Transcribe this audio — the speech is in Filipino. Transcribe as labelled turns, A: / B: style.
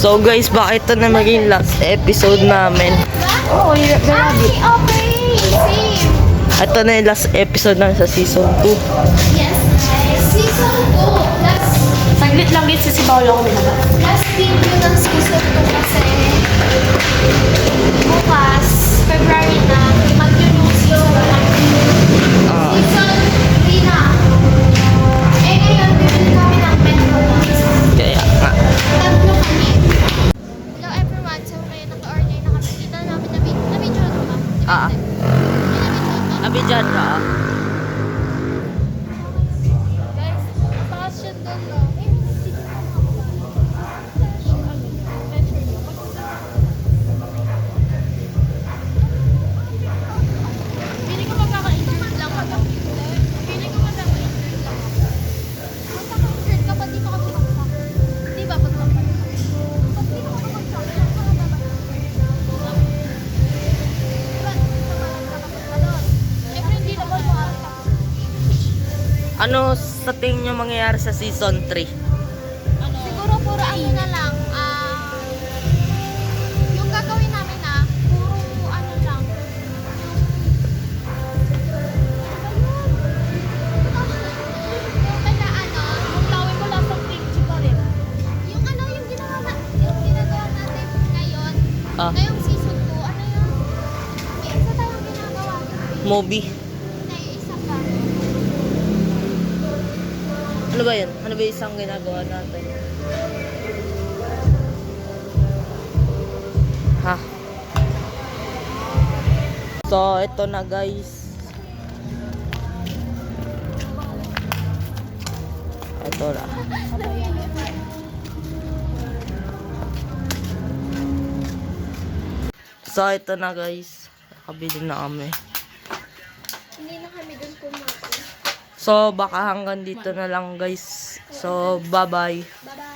A: So guys, bakit ito na maging last episode namin?
B: Oh, grabe. Okay, same.
A: Ito na yung last episode namin sa season 2.
B: Yes, season 2.
C: Saglit lang din si Paolo ko binaba.
B: Last video ng season 2 kasi bukas, February na, mag-news yung season 3 na. Eh ngayon, bibili kami ng metro.
A: Kaya nga.
B: Tatlo kami. Hello everyone, so ngayon naka-order na kami. Dito namin na-video na ba?
A: Ah. Abidjan ka ah.
B: Guys, taas yun doon, no? Eh, dito na ako ba? Measure nyo. Pili ko magkaka-intern lang ako. Pili ko magkaka-intern lang ako. Magkaka-intern ka, ba't di pa ka bumagsak? Di ba, ba't lang? Ba't di pa ka bumagsak? Saan ka babagsak? Diba, samalang ka kapag doon? Siyempre, hindi naman maaaring ako.
A: Ano sa tingin nyo mangyayari sa season 3?
B: Siguro puro ano na lang, yung gagawin namin puro ano lang. Yung kaya yung lawin mo lang pang kimchi pa rin. Yung yung ginagawa natin ngayon,
A: Ah,
B: ngayong season 2, ano yun? May isa tayong ginagawa.
A: movie.
B: Hindi, isa pa.
A: Ano ba yun? Ano ba yung isang ginagawa natin? Ha? So, ito na guys. Ito na. So, ito na guys. Nakabili na kami.
B: Hindi na kami dun kumain.
A: So, baka hanggang dito na lang guys. So, bye-bye.
B: Bye-bye.